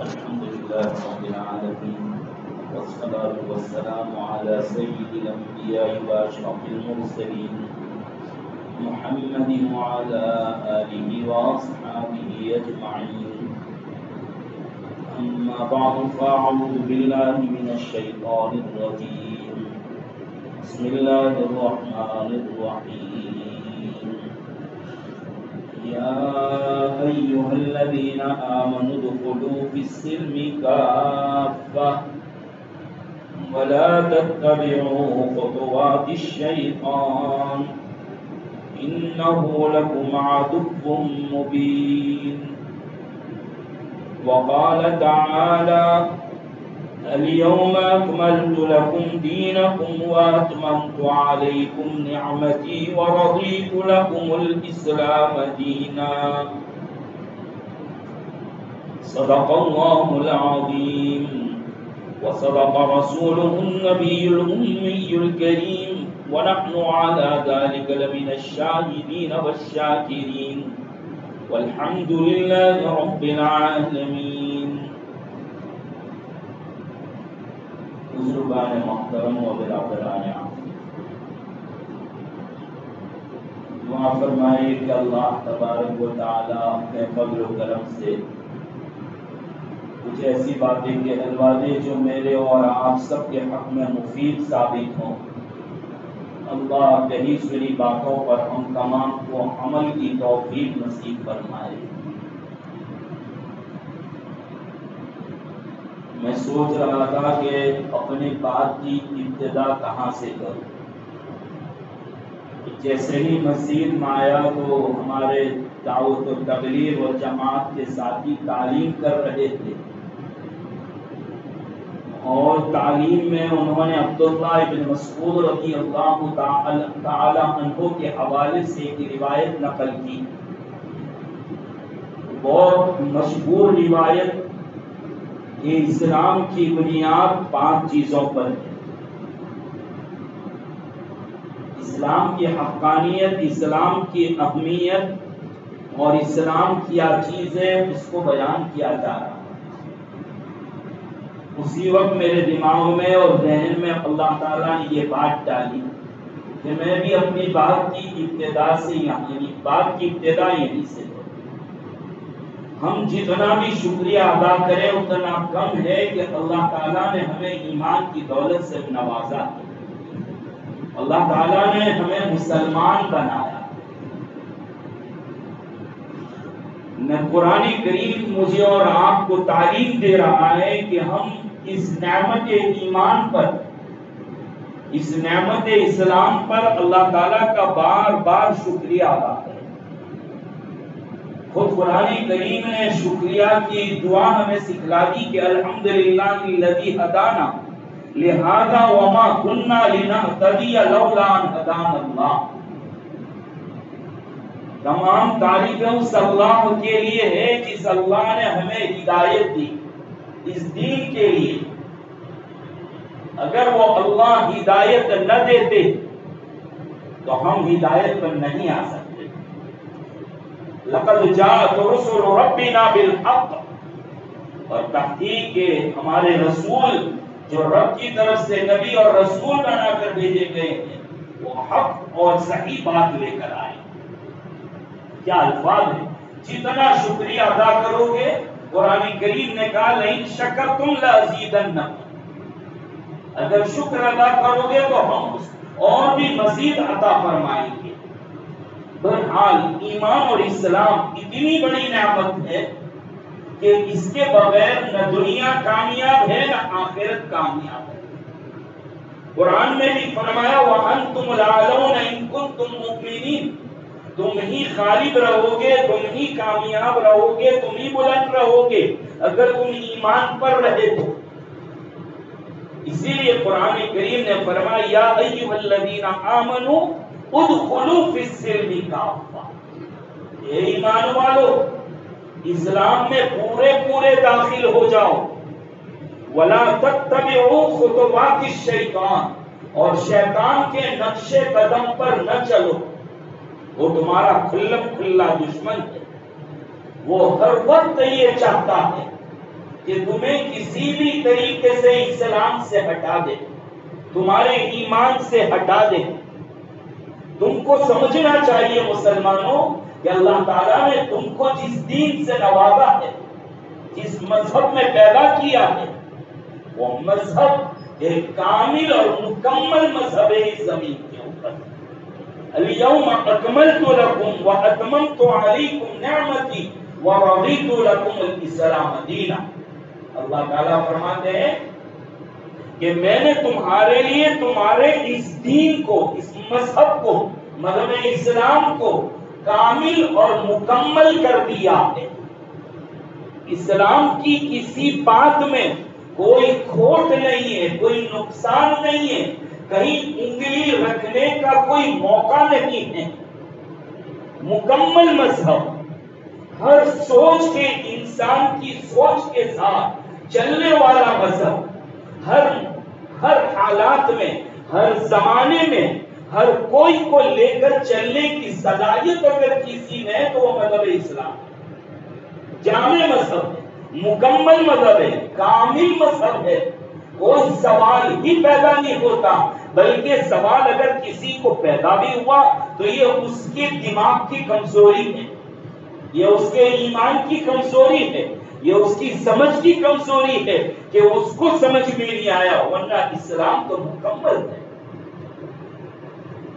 الحمد لله رب العالمين والصلاة والسلام على سيد الأنبياء وأشرف المرسلين محمد وعلى آله وأصحابه أجمعين. أما بعد فأعوذ بالله من الشيطان الرجيم. بسم الله الرحمن الرحيم. يا أيها الذين آمنوا ادخلوا في السلم كافة ولا تتبعوا خطوات الشيطان إنه لكم عدو مبين. وقال تعالى اليوم أكملت لكم دينكم وأتممت عليكم نعمتي ورضيت لكم الإسلام دينا. صدق الله العظيم وصدق رسوله النبي الأمي الكريم ونحن على ذلك لمن الشاهدين والشاكرين والحمد لله رب العالمين. بزرگان محترم و برادران عزیز، دعا فرمائے کہ اللہ تبارک و تعالی اپنے فضل و کرم سے کچھ ایسی باتیں کہلوا دے جو میرے اور آپ سب کے حق میں مفید ثابت ہوں. اللہ کہی سنی باتوں پر ہم تمام کو عمل کی توفیق نصیب فرمائے. میں سوچ رہا تھا کہ اپنی بات کی ابتدا کہاں سے کروں. جیسے ہی مسجد میں آیا تو ہمارے دعوت و تبلیغ و جماعت کے ساتھی تعلیم کر رہے تھے اور تعلیم میں انہوں نے عبداللہ ابن مسعود رضی اللہ تعالی عنہ کے حوالے سے ایک روایت نقل کی. بہت مشہور روایت کہ اسلام کی بنیاد 5 چیزوں پر ہے. اسلام کی حقانیت، اسلام کی اہمیت اور اسلام کیا چیز ہے اس کو بیان کیا جا رہا ہے. اسی وقت میرے دماغ میں اور ذہن میں اللہ تعالیٰ نے یہ بات ڈالی کہ میں بھی اپنی بات کی ابتدا سے یہیں سے. ہم جتنا بھی شکریہ ادا کریں اتنا کم ہے کہ اللہ تعالیٰ نے ہمیں ایمان کی دولت سے نوازا. اللہ تعالیٰ نے ہمیں مسلمان بنایا. قرآن کریم مجھے اور آپ کو تعلیم دے رہا ہے کہ ہم اس نعمت ایمان پر، اس نعمت اسلام پر اللہ تعالیٰ کا بار بار شکریہ ادا کریں. خود قرآن کریم نے شکریہ کی دعا ہمیں سکھلا دی کہ الحمدللہ الذی ہدانا لہذا وما كنا لنهتدی لولا ان ہدانا اللہ. تمام تعریفیں اس اللہ کے لیے ہے جس اللہ نے ہمیں ہدایت دی اس دین کے لیے. اگر وہ اللہ ہدایت نہ دیتے تو ہم ہدایت پر نہیں آ سکتے. لقد جاءت رسل ربنا بالحق، اور تحقیق کے ہمارے رسول جو رب کی طرف سے نبی اور رسول بنا کر بھیجے گئے ہیں وہ حق اور صحیح بات لے کر آئے. کیا الفاظ ہیں! جتنا شکریہ ادا کرو گے، قرآن کریم نے کہا لئن شکرتم لازیدنکم، اگر شکر ادا کرو گے تو ہم اور بھی مزید عطا فرمائیں گے. بہرحال ایمان اور اسلام اتنی بڑی نعمت ہے کہ اس کے بغیر نہ دنیا کامیاب ہے نہ آخرت کامیاب ہے. قرآن میں بھی فرمایا وَأَنْتُمُ الْأَعْلَوْنَ إِن كُنتُم مُؤْمِنِينَ، تم ہی غالب رہو گے، تم ہی کامیاب رہو گے، تم ہی بلند رہو گے اگر تم ایمان پر رہے تو. اسی لیے قرآن کریم نے فرمایا یا ایھا الذین آمنوا ادخلوا فی السلم کافہ، اے ایمان والو اسلام میں پورے داخل ہو جاؤ. ولا تتبعوا خطوات الشیطان، اور شیطان کے نقش قدم پر نہ چلو، وہ تمہارا کھلا دشمن ہے. وہ ہر وقت یہ چاہتا ہے کہ تمہیں کسی بھی طریقے سے اسلام سے ہٹا دے، تمہارے ایمان سے ہٹا دے۔ تم کو سمجھنا چاہیے مسلمانوں کہ اللہ تعالیٰ نے تم کو جس دین سے نوازا ہے، جس مذہب میں پیدا کیا ہے، وہ مذہب ایک کامل اور مکمل مذہب ہے اس زمین کے اوپر۔ اليوم اکملت لکم واتممت علیکم نعمتی ورضیت لکم الاسلام دینا۔ اللہ تعالیٰ فرماتے ہیں کہ میں نے تمہارے لیے تمہارے اس دین کو، اس مذہب کو، مذہب اسلام کو کامل اور مکمل کر دیا ہے۔ اسلام کی کسی بات میں کوئی کھوٹ نہیں ہے، کوئی نقصان نہیں ہے، کہیں انگلی رکھنے کا کوئی موقع نہیں ہے۔ مکمل مذہب، ہر سوچ کے، انسان کی سوچ کے ساتھ چلنے والا مذہب، ہر حالات میں، ہر زمانے میں، ہر کوئی کو لے کر چلنے کی صلاحیت اگر کسی میں ہے تو وہ مذہب اسلام ہے۔ جامع مذہب ہے، مکمل مذہب ہے، کامل مذہب ہے۔ کوئی سوال ہی پیدا نہیں ہوتا، بلکہ سوال اگر کسی کو پیدا بھی ہوا تو یہ اس کے دماغ کی کمزوری ہے، یہ اس کے ایمان کی کمزوری ہے، یہ اس کی سمجھ کی کمزوری ہے کہ اس کو سمجھ میں نہیں آیا، ورنہ اسلام تو مکمل ہے۔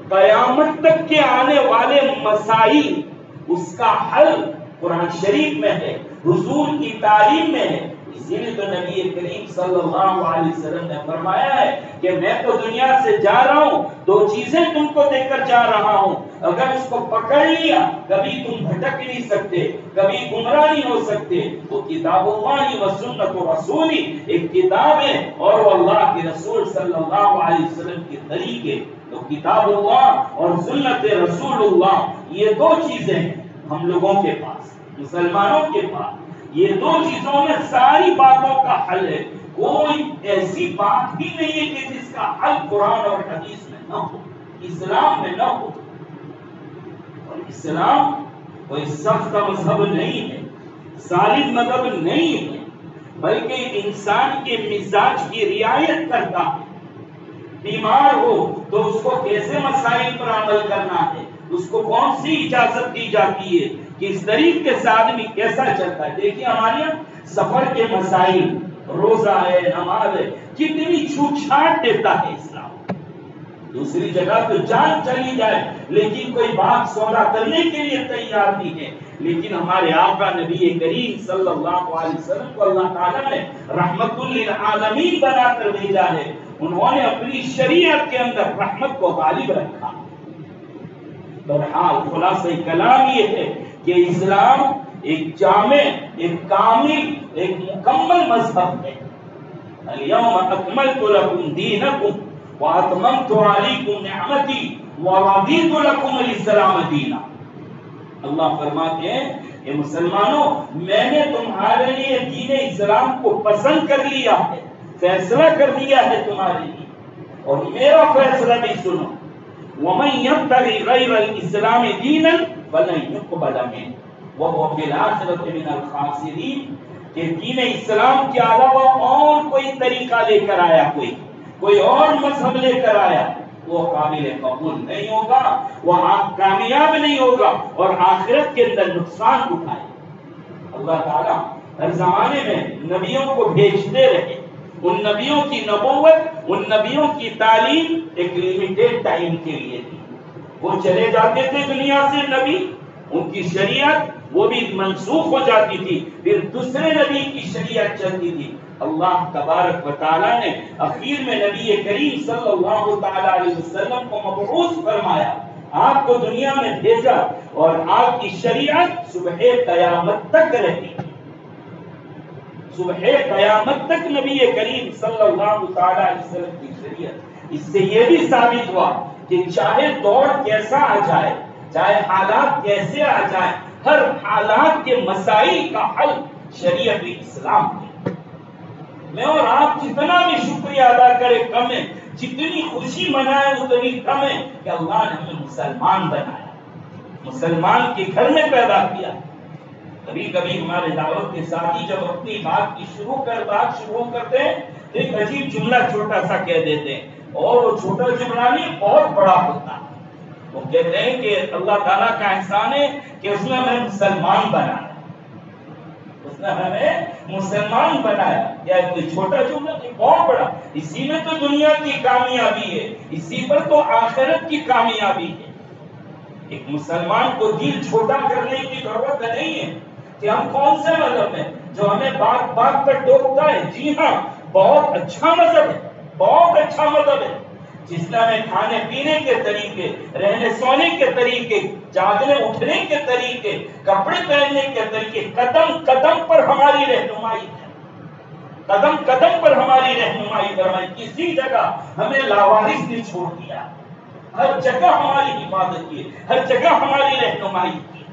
قیامت تک کے آنے والے مسائل، اس کا حل قرآن شریف میں ہے، حضور کی تعلیم میں ہے۔ اسی لیے تو نبی کریم صلی اللہ علیہ وسلم نے فرمایا ہے کہ میں تو دنیا سے جا رہا ہوں، دو چیزیں تم کو دے کر جا رہا ہوں، اگر اس کو پکڑ لیا کبھی تم بھٹک نہیں سکتے، کبھی گمراہ نہیں ہو سکتے۔ وہ کتاب اللہ و سنت رسولی، ایک کتاب ہے اور وہ اللہ کے رسول صلی اللہ علیہ وسلم کے طریقے۔ تو کتاب اللہ اور سنت رسول اللہ، یہ دو چیزیں ہیں ہم لوگوں کے پاس، مسلمانوں کے پاس۔ یہ دو چیزوں میں ساری باتوں کا حل ہے۔ کوئی ایسی بات بھی نہیں ہے کہ جس کا حل قرآن اور حدیث میں نہ ہو، اسلام میں نہ ہو۔ اور اسلام کوئی سخت مذہب نہیں ہے، سالم مذہب نہیں ہے، بلکہ انسان کے مزاج کی رعایت کرتا ہے۔ بیمار ہو تو اس کو کیسے مسائل پر عمل کرنا ہے، اس کو کون سی اجازت دی جاتی ہے، کس طریقے سے آدمی کیسا چلتا ہے۔ دیکھیے ہمارے یہاں سفر کے مسائل، روزہ ہے، نماز ہے، کتنی چھوٹ چھاٹ دیتا ہے اسلام۔ دوسری جگہ تو جان چلی جائے لیکن کوئی بات سودا کرنے کے لیے تیار نہیں ہے۔ لیکن ہمارے آقا نبی کریم صلی اللہ علیہ وسلم کو اللہ تعالیٰ نے رحمت للعالمین بنا کر بھیجا ہے۔ انہوں نے اپنی شریعت کے اندر رحمت کو غالب رکھا۔ بہرحال خلاصہ کلام یہ ہے کہ اسلام ایک جامع، ایک کامل، ایک مکمل مذہب ہے۔ اليوم اکملت لکم دینکم واتممت علیکم نعمتی ورضیت لکم الاسلام دینا۔ اللہ فرماتے ہیں کہ مسلمانوں، میں نے تمہارے لیے دین اسلام کو پسند کر لیا ہے، فیصلہ کر دیا ہے تمہارے لیے، اور میرا فیصلہ بھی سنو۔ وَمَن يَبْتَغِ غَيْرَ الْإِسْلَامِ دِينًا فَلَن يُقْبَلَ مِنْهُ وَهُوَ فِي الْآخِرَةِ مِنَ الْخَاسِرِينَ۔ کہ دین اسلام کے علاوہ اور کوئی طریقہ لے کر آیا، کوئی اور مذہب لے کر آیا، وہ قابل قبول نہیں ہوگا، وہ کامیاب نہیں ہوگا اور آخرت کے اندر نقصان اٹھائے۔ اللہ تعالیٰ ہر زمانے میں نبیوں کو بھیجتے رہے، ان نبیوں کی نبوت، ان نبیوں کی تعلیم ایک لیمیٹڈ ٹائم کے لیے تھی۔ وہ چلے جاتے تھے دنیا سے نبی، ان کی شریعت وہ بھی منسوخ ہو جاتی تھی، پھر دوسرے نبی کی شریعت چلتی تھی۔ اللہ تبارک و تعالیٰ نے اخیر میں نبی کریم صلی اللہ تعالیٰ علیہ وسلم کو مبعوث فرمایا، آپ کو دنیا میں بھیجا، اور آپ کی شریعت صبح قیامت تک رہی۔ صبح قیامت تک نبی کریم صلی اللہ تعالیٰ علیہ وسلم کی شریعت۔ اس سے یہ بھی ثابت ہوا کہ چاہے دور کیسا آ جائے، چاہے حالات کیسے آ جائیں، ہر حالات کے مسائل کا حل شریعت اسلام ہے۔ میں اور آپ جتنا بھی شکریہ ادا کرے کم ہے، جتنی خوشی منائے اتنی کم ہے کہ اللہ نے ہمیں مسلمان بنایا، مسلمان کے گھر میں پیدا کیا۔ کبھی کبھی ہمارے دعوت کے ساتھی جب اپنی بات شروع کرتے ہیں تو ایک عجیب جملہ چھوٹا سا کہہ دیتے ہیں، اور وہ چھوٹا جملہ نہیں بہت بڑا ہوتا ہے۔ وہ کہتے ہیں کہ اللہ تعالیٰ کا احسان ہے کہ اس نے ہمیں مسلمان بنایا، اس نے ہمیں مسلمان بنایا۔ یا کوئی چھوٹا جملہ نہیں، بہت بڑا۔ اسی میں تو دنیا کی کامیابی ہے، اسی پر تو آخرت کی کامیابی ہے۔ ایک مسلمان کو دل چھوٹا کرنے کی ضرورت نہیں ہے کہ ہم کون سے مذہب ہیں جو ہمیں بات بات پر ٹوکتا ہے۔ جی ہاں، بہت اچھا مذہب ہے، بہت اچھا مذہب ہے، جس نے ہمیں کھانے پینے کے طریقے، رہنے سونے کے طریقے، جاگنے اٹھنے کے طریقے، کپڑے پہننے کے طریقے، قدم قدم پر ہماری رہنمائی ہے، قدم قدم پر ہماری رہنمائی فرمائی۔ کسی جگہ ہمیں لاوارث نہیں چھوڑ دیا، ہر جگہ ہماری حفاظت کی، ہر جگہ ہماری رہنمائی کی۔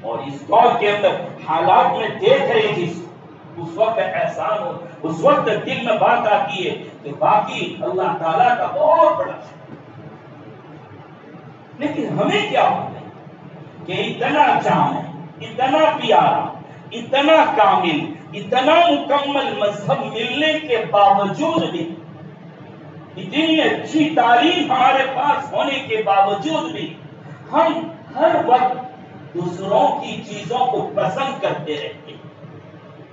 اور اس دور کے اندر حالات میں دیکھ رہے جس اس وقت احسان ہو، اس وقت دل میں بات آتی ہے کہ باقی اللہ تعالیٰ کا بہت بڑا شکر۔ لیکن ہمیں کیا ہوتا ہے کہ اتنا جان ہے، اتنا پیارا، اتنا کامل، اتنا مکمل مذہب ملنے کے باوجود بھی، اتنی اچھی تعلیم ہمارے پاس ہونے کے باوجود بھی ہم ہر وقت دوسروں کی چیزوں کو پسند کرتے رہتے ہیں،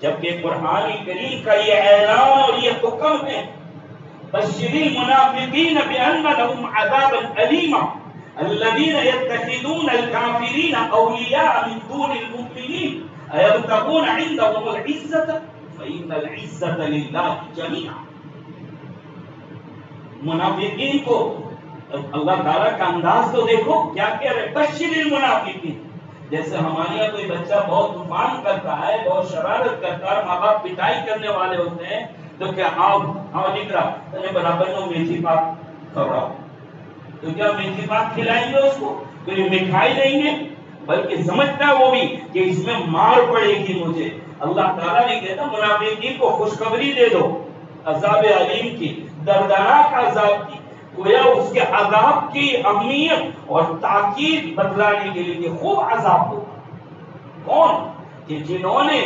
جبکہ قرآن کریم کا یہ اعلان اور یہ حکم ہے، بشر المنافقین بأن لهم عذابا ألیما الذین یتخذون الکافرین اولیاء من دون المؤمنین ایبتغون عندهم العزة فإن العزة للہ جمیعا۔ منافقین کو اللہ تعالیٰ کا انداز تو دیکھو کیا کہہ رہے، بشر المنافقین۔ جیسے ہمارے یہاں کوئی بچہ بہت طوفان کرتا ہے، بہت شرارت کرتا ہے، ماں باپ پٹائی کرنے والے ہوتے ہیں تو کیا آؤ دکھ رہا تمہیں برابر میں میٹھی پاک کھوڑاؤ، تو کیا میٹھی پاک کھلائیں گے اس کو، کوئی مٹھائی دیں گے؟ بلکہ سمجھتا ہے وہ بھی کہ اس میں مار پڑے گی مجھے۔ اللہ تعالیٰ نے کہتا منافقین کو خوشخبری دے دو عذاب علیم کی، دردناک عذاب کی، گویا اس کے عذاب کی اہمیت اور تاکید بتلانے کے لیے کہ خوب عذاب ہوگا۔ کون؟ کہ جنہوں نے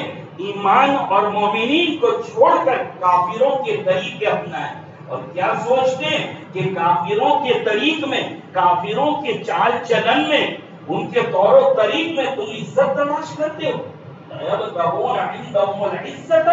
ایمان اور مومنین کو چھوڑ کر کافروں کے طریقے اپنائے، اور کیا سوچتے ہیں کہ کافروں کے طریق میں، کافروں کے چال چلن میں، ان کے طور و طریق میں تم عزت تلاش کرتے ہو۔ يَبْتَغُونَ عِندَهُمُ الْعِزَّةَ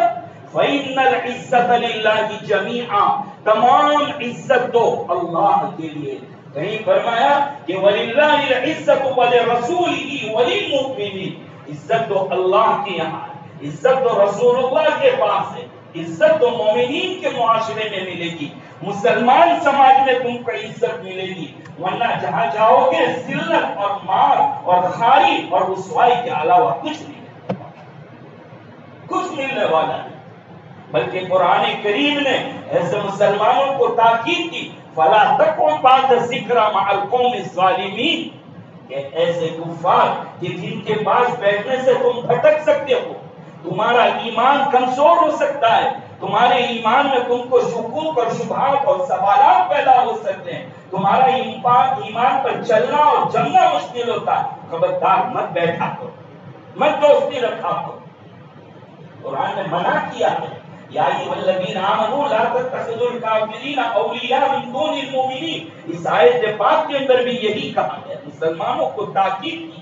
فَإِنَّ الْعِزَّةَ لِلَّهِ جَمِيعًا، تمام عزت تو اللہ کے لیے۔ کہیں فرمایا کہ وَلِلَّهِ الْعِزَّةُ وَلِرَسُولِهِ وَلِلْمُؤْمِنِينَ، عزت تو اللہ کے یہاں ہے، عزت تو رسول اللہ کے پاس ہے، عزت تو مومنین کے معاشرے میں ملے گی، مسلمان سماج میں تم کو عزت ملے گی، ورنہ جہاں جاؤ گے ذلت اور مار اور خاری اور رسوائی کے علاوہ کچھ نہیں، کچھ ملنے والا نہیں۔ بلکہ قرآن کریم نے ایسے مسلمانوں کو تاکید کی فَلَا تَقْعُدْ بَعْدَ الذِّكْرَىٰ مَعَ الْقَوْمِ الظَّالِمِينَ، کہ ایسے کفار کہ جن کے پاس بیٹھنے سے تم بھٹک سکتے ہو، تمہارا ایمان کمزور ہو سکتا ہے، تمہارے ایمان میں تم کو شکوک اور شبہات اور سوالات پیدا ہو سکتے ہیں، تمہارا ایمان پر چلنا اور جمنا مشکل ہوتا ہے، خبردار مت بیٹھا کرو، مت دوستی رکھا کرو۔ قرآن نے منع کیا ہے، یا ایھا الذین آمنوا لا تتخذوا الکافرین اولیاء من دون المؤمنین، اس آیت پاک کے اندر بھی یہی کہا ہے، مسلمانوں کو تاکید کی،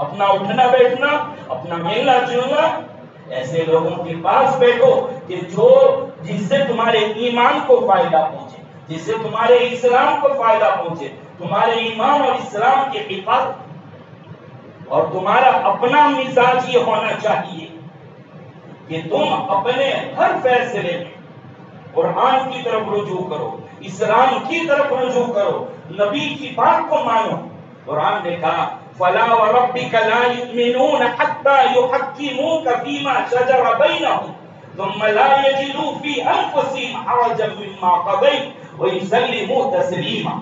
اپنا اٹھنا بیٹھنا، اپنا ملنا جلنا ایسے لوگوں کے پاس بیٹھو کہ جس سے تمہارے ایمان کو فائدہ پہنچے، جس سے تمہارے اسلام کو فائدہ پہنچے، تمہارے ایمان اور اسلام کی حفاظت۔ اور تمہارا اپنا مزاج یہ ہونا چاہیے کہ تم اپنے ہر فیصلے میں قرآن کی طرف رجوع کرو، اسلام کی طرف رجوع کرو، نبی کی بات کو مانو۔ قرآن نے کہا فَلَا وَرَبِّكَ لَا يُؤْمِنُونَ حَتَّى يُحَكِّمُوكَ فِي مَا شَجَرَ بَيْنَهُمْ ثُمَّ لَا يَجِدُوا فِي أَنفُسِهِمْ حَرَجًا مِّمَّا قَضَيْتَ وَيُسَلِّمُوا تَسْلِيمًا۔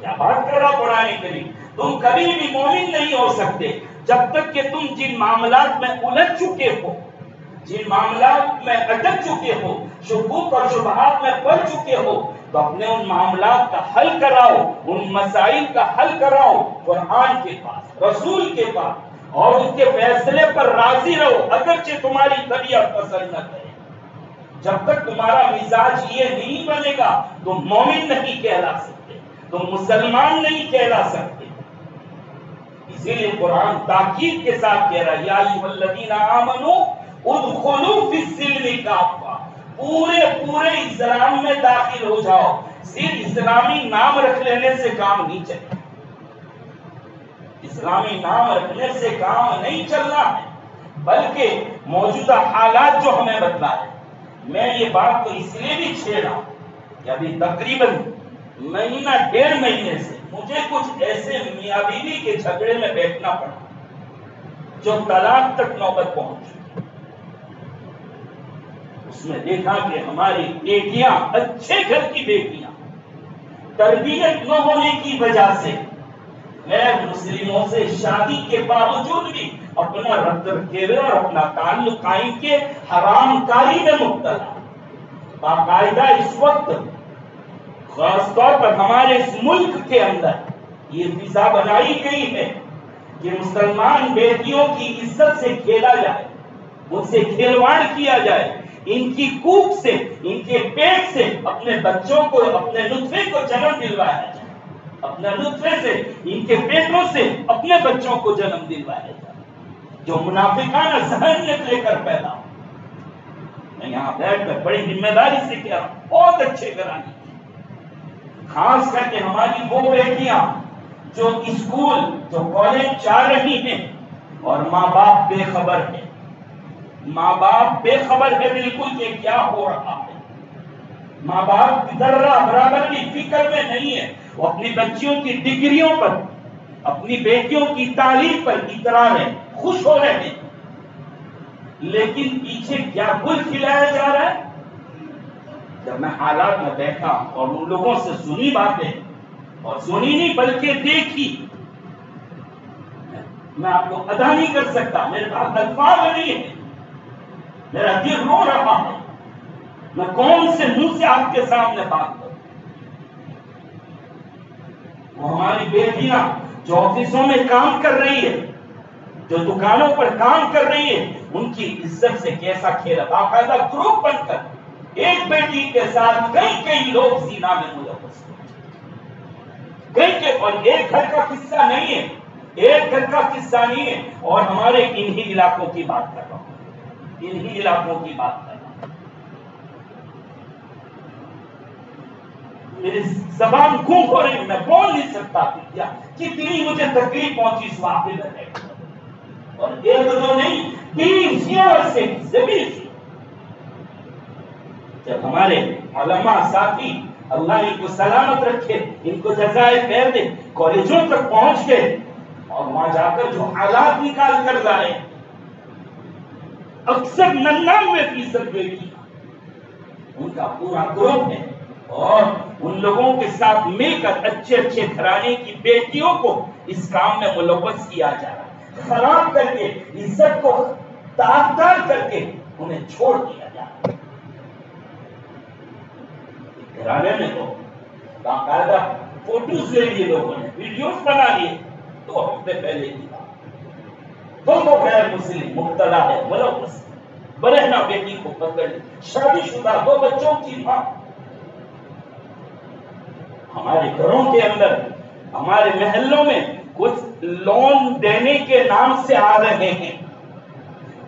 کیا بات کر رہا قرآن کریم، تم کبھی بھی مومن نہیں ہو سکتے جب تک کہ تم جن معاملات میں الجھ چکے ہو، جن معاملات میں اٹک چکے ہو، شکوک اور شبہات میں پڑ چکے ہو، تو اپنے ان معاملات کا حل کراؤ، ان مسائل کا حل کراؤ قرآن کے پاس، رسول کے پاس، اور ان کے فیصلے پر راضی رہو اگرچہ تمہاری طبیعت پسند نہ کرے۔ جب تک تمہارا مزاج یہ نہیں بنے گا تم مومن نہیں کہلا سکتے، تم مسلمان نہیں کہلا سکتے۔ اسی لیے قرآن تاکید کے ساتھ کہہ رہا ہے، یا ایھا الذین آمنوا ادخلوا فی السلم کافہ، پورے اسلام میں داخل ہو جاؤ۔ صرف اسلامی نام رکھ لینے سے کام نہیں چلے، اسلامی نام رکھنے سے کام نہیں چلنا ہے، بلکہ موجودہ حالات جو ہمیں بتلا ہے۔ میں یہ بات تو اس لیے بھی چھیڑا کہ ابھی تقریباً مہینہ ڈیڑھ مہینے سے مجھے کچھ ایسے میاں بیوی کے جھگڑے میں بیٹھنا پڑا جو طلاق تک نوبت پہنچ۔ اس میں دیکھا کہ ہماری بیٹیاں، اچھے گھر کی بیٹیاں، تربیت نہ ہونے کی وجہ سے غیر مسلموں سے شادی کے باوجود بھی اپنا ربط رکھے ہوئے اور اپنا تعلق قائم کے حرام کاری میں مبتلا۔ باقاعدہ اس وقت خاص طور پر ہمارے اس ملک کے اندر یہ فضا بنائی گئی ہے کہ مسلمان بیٹیوں کی عزت سے کھیلا جائے، ان سے کھلواڑ کیا جائے، ان کی کوکھ سے، ان کے پیٹ سے اپنے بچوں کو، اپنے نطفے کو جنم دلوایا جائے، اپنے نطفے سے، ان کے پیٹوں سے اپنے بچوں کو جنم دلوایا جائے، جو منافقانہ ذہنیت لے کر پیدا ہو۔ میں یہاں بیٹھ کر بڑی ذمہ داری سے کہہ رہا ہوں، بہت اچھے گھرانے، خاص کر کے ہماری وہ بیٹیاں جو اسکول، جو کالج جا رہی ہیں اور ماں باپ بے خبر ہیں، ماں باپ بے خبر ہے بالکل کہ کیا ہو رہا ہے، ماں باپ ذرہ برابر بھی فکر میں نہیں ہے، وہ اپنی بچیوں کی ڈگریوں پر، اپنی بیٹیوں کی تعلیم پر اطراء ہے، خوش ہو رہے ہیں، لیکن پیچھے کیا گل کھلایا جا رہا ہے۔ جب میں حالات میں بیٹھا اور ان لوگوں سے سنی باتیں، اور سنی نہیں بلکہ دیکھی، میں آپ کو ادا نہیں کر سکتا، میرے پاس الفاظ نہیں ہے، میرا دل رو رہا ہے، میں کون سے منہ سے آپ کے سامنے بات کروں۔ وہ ہماری بیٹیاں جو آفسوں میں کام کر رہی ہے، جو دکانوں پر کام کر رہی ہے، ان کی عزت سے کیسا کھیلا، باقاعدہ گروپ بن کر ایک بیٹی کے ساتھ کئی لوگ زنا میں ملوث ہیں، اور ایک گھر کا قصہ نہیں ہے، ایک گھر کا قصہ نہیں ہے، اور ہمارے انہی علاقوں کی بات کر رہا ہوں، انہی علاقوں کی بات کر رہا ہوں۔ میری زبان گم ہو رہی، میں بول نہیں سکتا کتنی مجھے تکلیف پہنچی اس واقعے میں، اور ایک دو نہیں، 20 ایئر سے زمین سے جب ہمارے علماء ساتھی، اللہ ان کو سلامت رکھے، ان کو جزائے خیر دے، کالجوں تک پہنچ گئے اور وہاں جا کر جو حالات نکال کر لائے، اکثر 99% بیٹی ان کا پورا گروپ ہے، اور ان لوگوں کے ساتھ مل کر اچھے گھرانے کی بیٹیوں کو اس کام میں ملوث کیا جا رہا ہے، خراب کر کے، عزت کو داغدار کر کے انہیں چھوڑ دیا جا رہا ہے۔ گھرانے میں تو باقاعدہ فوٹوز لے لیے لوگوں نے، ویڈیوز بنا لیے، 2 ہفتے پہلے کی بات، تو غیر مسلم مبتلا ہے، ملوث، برہنہ بیٹی کو پکڑ لی، شادی شدہ 2 بچوں کی ماں۔ ہمارے گھروں کے اندر، ہمارے محلوں میں کچھ لون دینے کے نام سے آ رہے ہیں،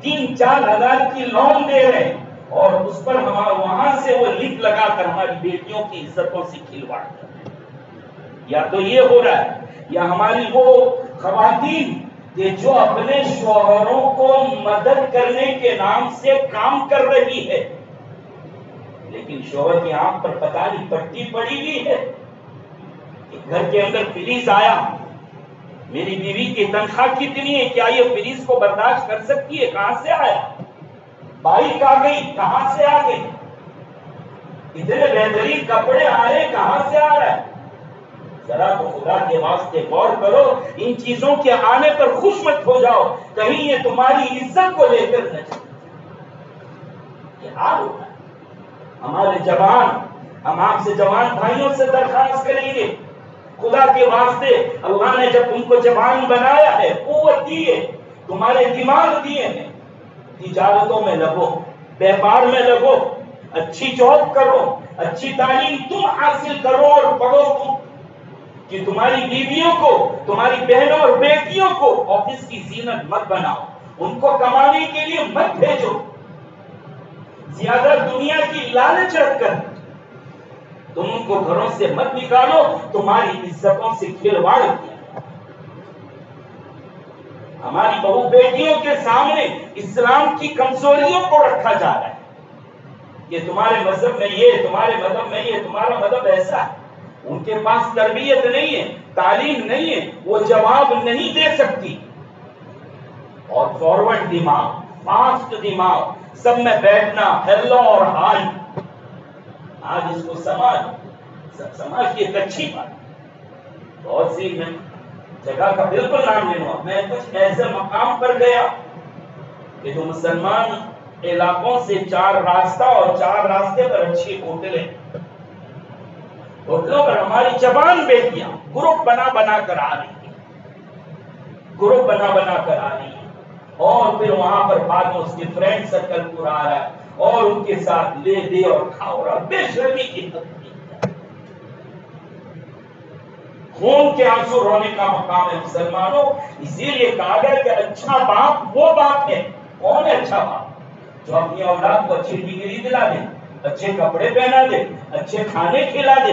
3-4 ہزار کی لون دے رہے ہیں، اور اس پر وہاں سے وہ لنک لگا کر ہماری بیٹیوں کی عزتوں سے کھلواڑ کر رہے ہیں۔ یا تو یہ ہو رہا ہے، یا ہماری وہ خواتین کہ جو اپنے شوہروں کو مدد کرنے کے نام سے کام کر رہی ہے، لیکن شوہر کی آنکھ پر پتہ نہیں پٹی پڑی ہوئی ہے کہ گھر کے اندر فریز آیا، میری بیوی کی تنخواہ کتنی ہے، کیا یہ فریز کو برداشت کر سکتی ہے، کہاں سے آیا، بائک آ گئی، کہاں سے آ گئی، اتنے بہترین کپڑے آئے، کہاں سے آ رہا ہے۔ ذرا تو خدا کے واسطے غور کرو، ان چیزوں کے آنے پر خوش مت ہو جاؤ، کہیں یہ تمہاری عزت کو لے کر نہ چلے۔ یہ حال ہوتا ہے ہمارے جوان. ہم آپ سے جوان بھائیوں سے درخواست کریں گے خدا کے واسطے اللہ نے جب تم کو جوان بنایا ہے قوت دی ہے تمہارے دماغ دیے ہیں تجارتوں میں لگو بیپار میں لگو اچھی جاب کرو اچھی تعلیم تم حاصل کرو اور پڑھو تم کہ تمہاری بیویوں کو تمہاری بہنوں اور بیٹیوں کو آفس کی زینت مت بناؤ ان کو کمانے کے لیے مت بھیجو زیادہ دنیا کی لالچ رکھ کر تم ان کو گھروں سے مت نکالو تمہاری عزتوں سے کھلواڑ کیا ہماری بہو بیٹیوں کے سامنے اسلام کی کمزوریوں کو رکھا جا رہا ہے کہ تمہارے مذہب میں یہ تمہارے مذہب میں یہ تمہارا مذہب ایسا ہے ان کے پاس تربیت نہیں ہے تعلیم نہیں ہے وہ جواب نہیں دے سکتی اور فارورڈ دماغ فاسٹ دماغ سب میں بیٹھنا ہیلو اور ہائی آج اس کو سماج کی ایک اچھی بات بہت سی میں جگہ کا بالکل نام لینا میں کچھ ایسے مقام پر گیا کہ جو مسلمان علاقوں سے 4 راستہ اور 4 راستے پر اچھی ہوٹلیں ہوٹلوں پر ہماری جوان بیٹیاں گروپ بنا کر آ رہی ہیں گروپ بنا کر آ رہی ہیں اور پھر وہاں پر بعد میں اس کے فرینڈ سرکل پورا آ رہا ہے اور ان کے ساتھ لے دے اور کھاؤ رہا بے شرمی کی خون کے آنسو رونے کا مقام ہے مسلمانوں اسی لیے کہا گیا کہ اچھا باپ وہ باپ ہے کون ہے اچھا باپ جو اپنی اولاد کو اچھی ڈگری دلا دے اچھے کپڑے پہنا دے اچھے کھانے کھلا دے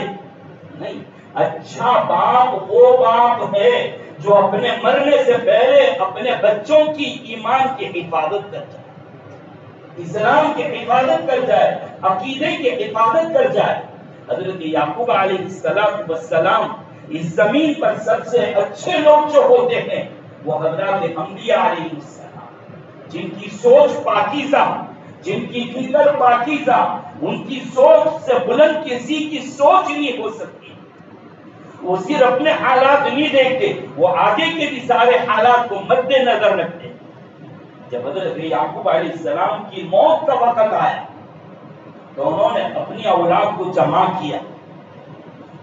نہیں اچھا باپ وہ باپ ہے جو اپنے مرنے سے پہلے اپنے بچوں کی ایمان کی حفاظت کر جائے اسلام کی حفاظت کر جائے عقیدے کی حفاظت کر جائے حضرت یعقوب علیہ السلام اس زمین پر سب سے اچھے لوگ جو ہوتے ہیں وہ حضرات انبیاء علیہ السلام جن کی سوچ پاکیزہ جن کی فکر پاکیزہ ان کی سوچ سے بلند کسی کی سوچ نہیں ہو سکتی وہ صرف اپنے حالات نہیں دیکھتے وہ آگے کے بھی سارے حالات کو مد نظر رکھتے جب حضرت یعقوب علیہ السلام کی موت کا وقت آیا تو انہوں نے اپنی اولاد کو جمع کیا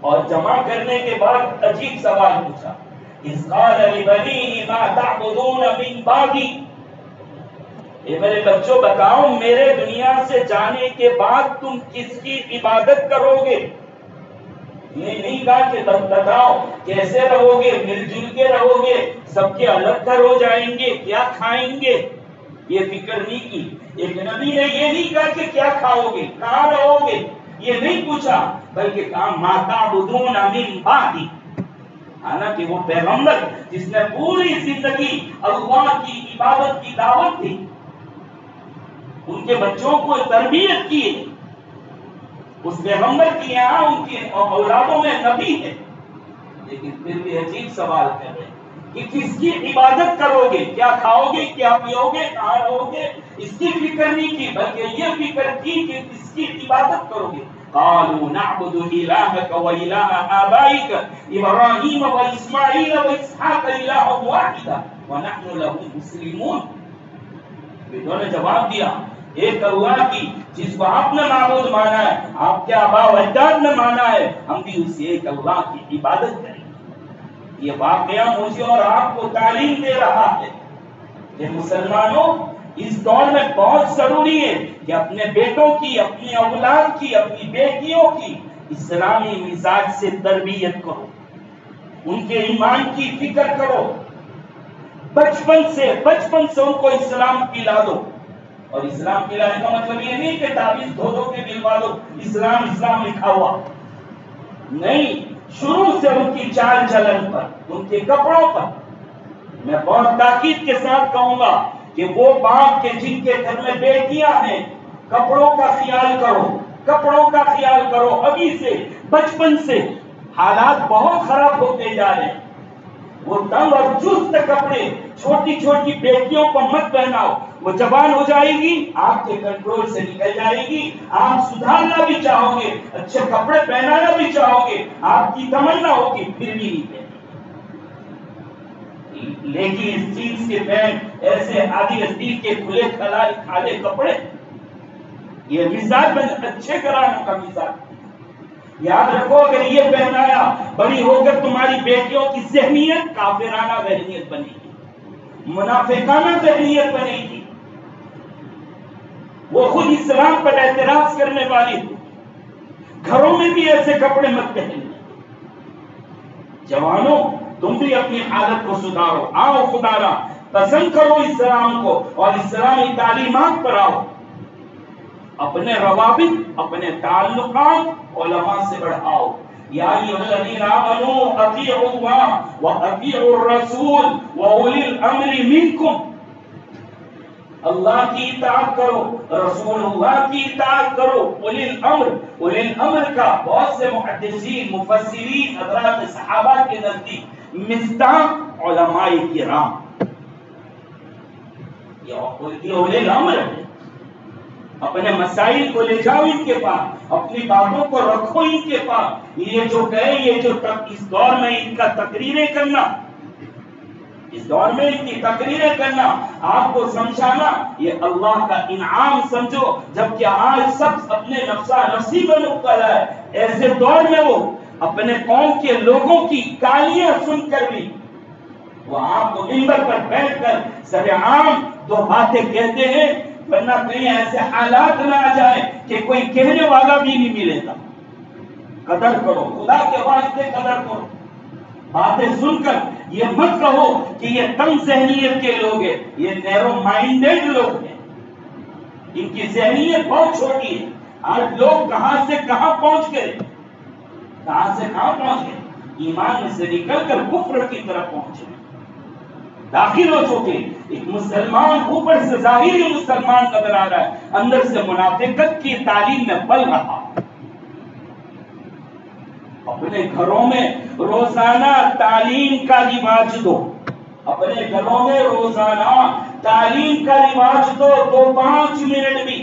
اور جمع کرنے کے بعد عجیب سوال پوچھا اذ قال لبنیہ ما تعبدون من بعدی اے میرے بچوں بتاؤ میرے دنیا سے جانے کے بعد تم کس کی عبادت کرو گے یہ نہیں کہا کہ بتاؤ کیسے رہو گے مل جل کے رہو گے سب کے الگ گھر ہو جائیں گے کیا کھائیں گے یہ فکر نہیں کی ایک نبی نے یہ نہیں کہا کہ کیا کھاؤ گے کہاں رہو گے یہ نہیں پوچھا بلکہ کہا ما تعبدون من بعدی حالانکہ وہ پیغمبر جس نے پوری زندگی اللہ کی عبادت کی دعوت دی ان کے بچوں کو تربیت کی اس پیغمبر کی یہاں ان کی اولادوں میں نبی ہے لیکن پھر بھی عجیب سوال کر رہے کہ کس کی عبادت کرو گے کیا کھاؤ گے کیا پیو گے کہاں رہو گے اس کی فکر نہیں کی بلکہ یہ فکر کی کہ کس کی عبادت کرو گے قالوا نعبد إلهك وإله آبائك إبراهيم وإسماعيل وإسحاق إلها واحدا ونحن له مسلمون انہوں نے جواب دیا ایک اللہ کی جس کو آپ نے معبود مانا ہے آپ کے آباء و اجداد نے مانا ہے ہم بھی اسی ایک اللہ کی عبادت کریں گے یہ واقعہ مجھے اور آپ کو تعلیم دے رہا ہے کہ مسلمانوں اس دور میں بہت ضروری ہے کہ اپنے بیٹوں کی اپنی اولاد کی اپنی بیٹیوں کی اسلامی مزاج سے تربیت کرو ان کے ایمان کی فکر کرو بچپن سے ان کو اسلام پلا دو اور اسلام پلانے کا مطلب یہ نہیں کہ تعویذ دھو کے دلوا دو اسلام لکھا ہوا نہیں شروع سے ان کی چال چلن پر ان کے کپڑوں پر میں بہت تاکید کے ساتھ کہوں گا کہ وہ باپ کے جن کے گھر میں بیٹیاں ہیں کپڑوں کا خیال کرو ابھی سے بچپن سے حالات بہت خراب ہوتے جا رہے ہیں وہ تنگ اور چست کپڑے چھوٹی چھوٹی بیٹیوں کو مت پہناؤ وہ جوان ہو جائے گی آپ کے کنٹرول سے نکل جائے گی آپ سدھارنا بھی چاہو گے اچھے کپڑے پہنانا بھی چاہو گے آپ کی تمنا ہوگی پھر بھی نہیں پہنیں لیکن اس چیز کے پینٹ ایسے آدھی رستی کے کھلے کھالے کپڑے یہ مزاج اچھے گھرانوں کا مزاج۔ یاد رکھو اگر یہ پہنایا بڑی ہو کر تمہاری بیٹیوں کی ذہنیت کافرانہ ذہنیت بنے گی، منافقانہ ذہنیت بنے گی، وہ خود اسلام پر اعتراض کرنے والی ہو۔ گھروں میں بھی ایسے کپڑے مت پہننا۔ جوانوں تم بھی اپنی حالت کو سدھارو، آؤ خدا را پسند کرو اسلام کو اور اسلامی تعلیمات پر آؤ، اپنے روابط اپنے تعلقات علماء سے بڑھاؤ۔ یا ایھا الذین آمنوا اطیعوا اللہ واطیعوا الرسول واولی الامر منکم، اللہ کی اطاعت کرو، رسول اللہ کی اطاعت کرو، اولی الامر۔ اولی الامر کا بہت سے محدثین مفسرین حضرات صحابہ کے نزدیک مصداق علماء کرام، یہ اولی الامر ہے۔ اپنے مسائل کو لے جاؤ ان کے پاس، اپنی باتوں کو رکھو ان کے پاس۔ یہ جو کہے، یہ جو اس دور میں ان کا تقریریں کرنا، اس دور میں ان کی تقریریں کرنا، آپ کو سمجھانا، یہ اللہ کا انعام سمجھو، جبکہ آج سب اپنے نفسا نفسی میں مبتلا ہے۔ ایسے دور میں وہ اپنے قوم کے لوگوں کی گالیاں سن کر بھی وہ آپ کو منبر پر بیٹھ کر سرعام دو باتیں کہتے ہیں، ورنہ کہیں ایسے حالات نہ آ جائے کہ کوئی کہنے والا بھی نہیں ملے گا۔ قدر کرو، خدا کے واسطے قدر کرو۔ باتیں سن کر یہ مت کہو کہ یہ تنگ ذہنیت کے لوگ ہیں، یہ نیرو مائنڈیڈ لوگ ہیں، ان کی ذہنیت بہت چھوٹی ہے۔ آج لوگ کہاں سے کہاں پہنچ گئے، کہاں سے کہاں پہنچ گئے، ایمان سے نکل کر کفر کی طرف پہنچے، داخل ہو چکے۔ ایک مسلمان اوپر سے ظاہری مسلمان نظر آ رہا ہے، اندر سے منافقت کی تعلیم میں پل رہا۔ اپنے گھروں میں روزانہ تعلیم کا رواج دو، اپنے گھروں میں روزانہ تعلیم کا رواج دو، 5 منٹ بھی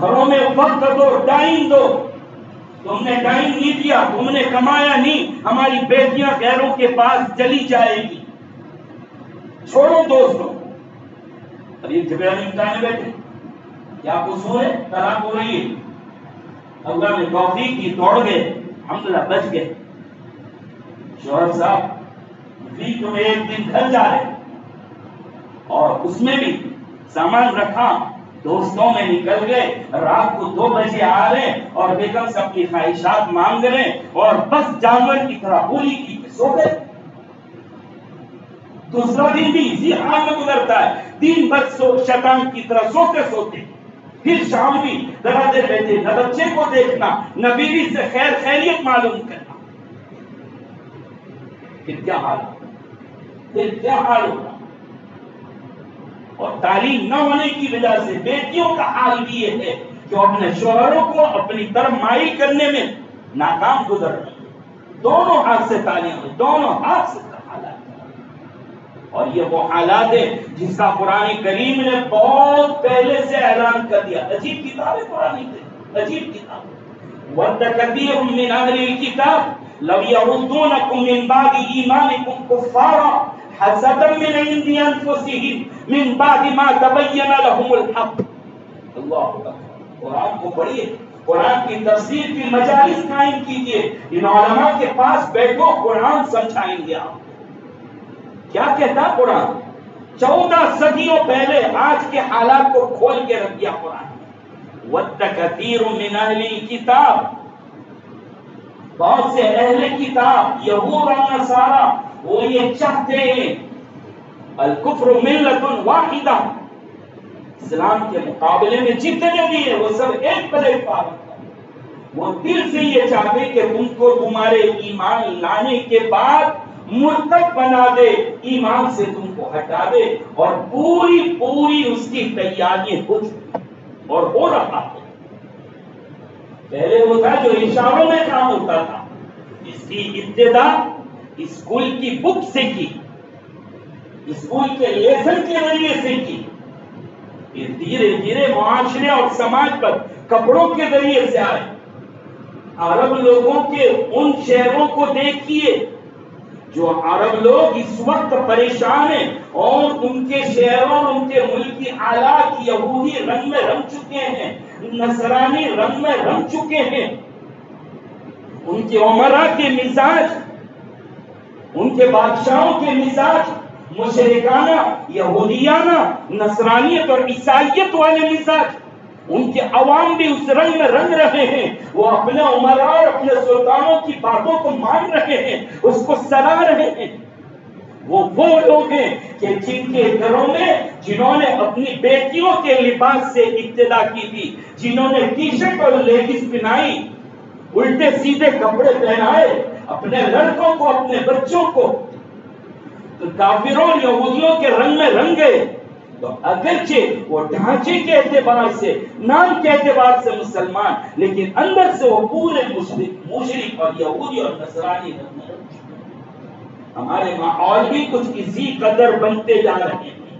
گھروں میں وقت دو، ٹائم دو۔ تم نے ٹائم نہیں دیا، تم نے کمایا نہیں، ہماری بیٹیاں غیروں کے پاس چلی جائے گی۔ چھوڑو دوستوں، ابھی جھگڑا نمٹانے بیٹھے، کیا قصور ہے؟ طلاق ہو رہی ہے، اللہ نے توفیق کی، توڑ گئے، الحمدللہ بچ گئے۔ شوہر صاحب ویک میں ایک دن گھر جا رہے اور اس میں بھی سامان رکھا، دوستوں میں نکل گئے، رات کو 2 بجے آ رہے اور بیگم سے اپنی خواہشات مانگ رہے اور بس جانور کی طرح بولی کی سو گئے۔ دوسرا دن بھی اسی حال میں گزرتا ہے، دن بھر شیطان کی طرح سوتے سوتے، پھر شام بھی ذرا دیر بیٹھے، نہ بچے کو دیکھنا، نہ بیوی سے خیر خیریت معلوم کرنا۔ پھر کیا حال ہوگا، پھر کیا حال ہوگا؟ اور تعلیم نہ ہونے کی وجہ سے بیٹیوں کا حال بھی یہ ہے کہ اپنے شوہروں کو اپنی طرف مائل کرنے میں ناکام گزر رہی ہے۔ دونوں ہاتھ سے تعلیم، دونوں ہاتھ سے حالات، اور یہ وہ حالات ہے جس کا قرآن کریم نے بہت پہلے سے اعلان کر دیا۔ عجیب کتاب ہے قرآن کریم، عجیب کتاب۔ وَدَّ كَثِيرٌ مِّنْ أَهْلِ الْكِتَابِ لَوْ يَرُدُّونَكُم مِّن بَعْدِ إِيمَانِكُمْ كُفَّارًا حَسَدًا مِّنْ عِندِ أَنفُسِهِمْ مِّن بَعْدِ مَا تَبَيَّنَ لَهُمُ الْحَقُّ۔ اللہ اکبر، قرآن کو پڑھیے، قرآن کی تفسیر کی مجالس قائم کیجیے، ان علماء کے پاس بیٹھو، قرآن سمجھائیں گے آپ۔ کیا کہتا قرآن؟ 14 صدیوں پہلے آج کے حالات کو کھول کے رکھ دیا قرآن۔ وَدَّ كَثِيرٌ مِّنْ أَهْلِ الْكِتَابِ، بہت سے اہل کتاب یہود اور نصارا وہ یہ چاہتے ہیں، الکفر ملت واحدہ، اسلام کے مقابلے میں جتنے بھی ہیں وہ سب ایک پلیٹ پار ہیں۔ وہ دل سے یہ چاہتے ہیں کہ تم کو تمہارے ایمان لانے کے بعد مرتد بنا دے، ایمان سے تم کو ہٹا دے، اور پوری اس کی تیاری ہو چکی اور ہو رہا ہے۔ پہلے وہ تھا جو اشاروں میں کام ہوتا تھا، اس کی ابتدا اسکول کی بک سے کی، اسکول کے لیسن کے ذریعے سے کی، پھر دھیرے دھیرے معاشرے اور سماج پر کپڑوں کے ذریعے سے آئے۔ عرب لوگوں کے ان شہروں کو دیکھیے جو عرب لوگ اس وقت پریشان ہیں اور ان کے شہروں ان کے ملک کی حالات یہودی رنگ میں رنگ چکے ہیں، نصرانی رنگ میں رنگ چکے ہیں، ان کے عمرا کے مزاج، ان کے بادشاہوں کے مزاج مشرکانہ، یہودیانہ، نصرانیت اور عیسائیت والے مزاج، ان کے عوام بھی اس رنگ میں رنگ رہے ہیں، وہ اپنے عمراء اور اپنے سلطانوں کی باتوں کو مان رہے ہیں، اس کو سلا رہے ہیں۔ وہ لوگ ہیں کہ جن کے گھروں میں جنہوں نے اپنی بیٹیوں کے لباس سے ابتدا کی تھی، جنہوں نے ٹی شرٹ اور لیگز پہنائی، الٹے سیدھے کپڑے پہنائے اپنے لڑکوں کو، اپنے بچوں کو، تو کافروں یہودیوں کے رنگ میں رنگ گئے۔ تو اگرچہ وہ ڈھانچے کے اعتبار سے، نام کے اعتبار سے مسلمان، لیکن اندر سے وہ پورے مشرک اور یہودی اور نصرانی رنگ میں رنگ چکے ہیں۔ ہمارے ماحول بھی کچھ اسی قدر بنتے جا رہے ہیں۔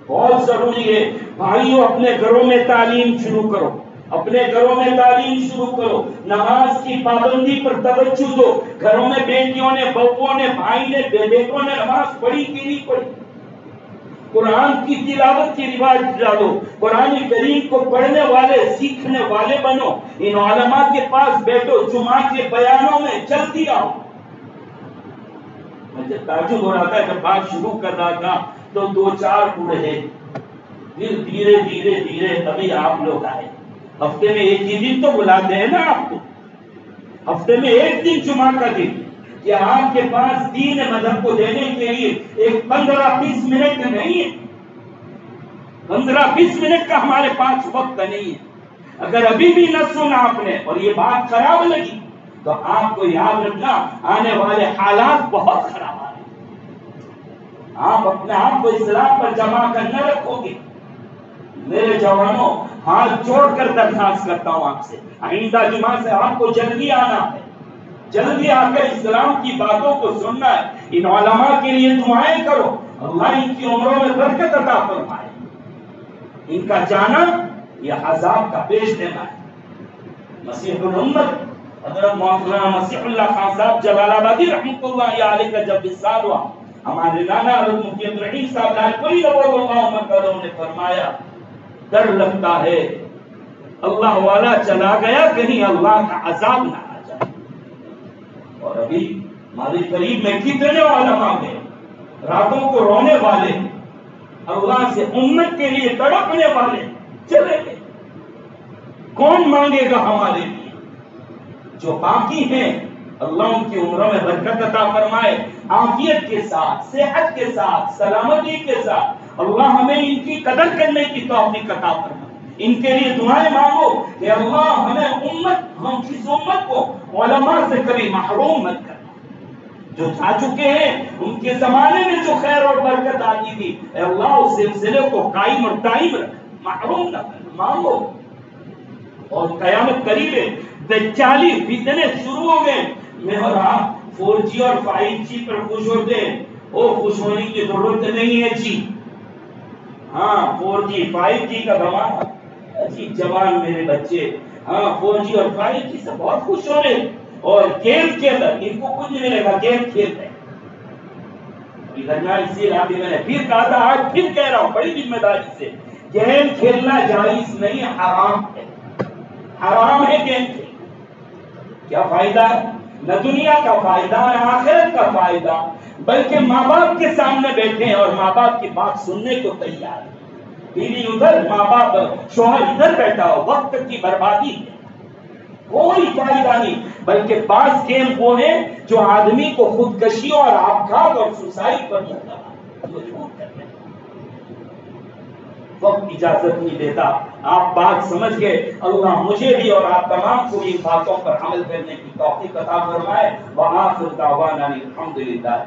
بہت ضروری ہے بھائیوں، اپنے گھروں میں تعلیم شروع کرو، اپنے گھروں میں تعلیم شروع کرو، نماز کی پابندی پر توجہ دو۔ گھروں میں بیٹیوں نے، بہووں نے، بھائی نے، بیٹوں نے نماز پڑھی کہ نہیں پڑھی؟ قرآن کی تلاوت کی رواج ڈالو، قرآن کریم کو پڑھنے والے، سیکھنے والے بنو، ان علماء کے پاس بیٹھو، جمعہ کے بیانوں میں جلدی آؤ۔ مجھے تعجب ہو رہا تھا جب بات شروع کر رہا تھا تو 2-4 بوڑھے، پھر دھیرے دھیرے دھیرے ابھی آپ لوگ آئے۔ ہفتے میں ایک ہی دن تو بلاتے ہیں نا آپ کو، ہفتے میں ایک دن جمعہ کا دن، کہ آپ کے پاس دین مذہب کو دینے کے لیے ایک 15-20 منٹ نہیں ہے، 15-20 منٹ کا ہمارے پاس وقت نہیں ہے۔ اگر ابھی بھی نہ سنا آپ نے اور یہ بات خراب لگی تو آپ کو یاد رکھنا آنے والے حالات بہت خراب آ رہے ہیں۔ آپ اپنے آپ کو اسلام پر جمع کر نہ رکھو گے۔ میرے جوانوں، ہاتھ جوڑ کر درخواست کرتا ہوں آپ سے، آئندہ جمعہ سے آپ کو جلدی آنا ہے، جلدی آ کر اسلام کی باتوں کو سننا ہے۔ ان علماء کے لیے دعائیں کرو، اللہ ان کی عمروں میں برکت عطا فرمائے۔ ان کا جانا یہ عذاب کا پیش دینا ہے۔ مسیح الامت حضرت مولانا مسیح اللہ خان صاحب جلال آبادی رحمۃ اللہ علیہ کا جب وصال ہوا، ہمارے نانا حضرت مفتی عبدالرحیم صاحب لاہوری نے فرمایا، ڈر لگتا ہے اللہ والا چلا گیا، کہیں اللہ کا عذاب نہ آ جائے۔ اور ابھی ہمارے قریب میں کتنے علماء ہیں راتوں کو رونے والے، اللہ سے امت کے لیے تڑپنے والے، چلے گئے۔ کون مانگے گا ہمارے لیے؟ جو باقی ہیں اللہ ان کی عمروں میں برکت عطا فرمائے، عافیت کے ساتھ، صحت کے ساتھ، سلامتی کے ساتھ۔ اللہ ہمیں ان کی قدر کرنے کی توفیق عطا فرمائے۔ ان کے لیے دعائیں مانگو کہ اللہ ہمیں ہم اس امت کو علماء سے کبھی محروم مت کرنا۔ جو جا چکے ہیں ان کے زمانے میں جو خیر اور برکت آتی تھی، اے اللہ اس سلسلے کو قائم اور دائم رکھ، محروم نہ کرنا۔ مانگو۔ اور قیامت قریب ہے، دجالی فتنے شروع ہو گئے۔ میں اور آپ 4G اور 5G پر خوش ہوتے ہیں، وہ خوش ہونے کی ضرورت نہیں ہے جی۔ ہاں 4G 5G کا زمانہ، جی جوان میرے بچے، ہاں 4G اور 5G سے بہت خوش ہو رہے، اور گیم کھیل رہے، ان کو کچھ نہیں ملے گا، گیم کھیل رہے۔ اسی علاقے میں نے پھر کہا تھا، آج پھر کہہ رہا ہوں بڑی ذمہ داری سے، گیم کھیلنا جائز نہیں، حرام ہے، حرام ہے گیم کھیلنا۔ کیا فائدہ ہے؟ نہ دنیا کا فائدہ، نہ آخرت کا فائدہ، بلکہ ماں باپ کے سامنے بیٹھے ہیں اور ماں باپ کی بات سننے کو تیار ہے۔ بیوی ادھر، ماں باپ، شوہر ادھر بیٹھا ہو، وقت کی بربادی ہے، کوئی فائدہ نہیں۔ بلکہ بعض گیم وہ ہیں جو آدمی کو خودکشیوں اور آبگھات اور سوسائڈ پر مجبور کرتے ہیں۔ وقت اجازت نہیں دیتا۔ آپ بات سمجھ گئے، اللہ مجھے بھی اور آپ تمام کو ان باتوں پر عمل کرنے کی توفیق عطا فرمائے۔ وآخر دعوانا الحمدللہ۔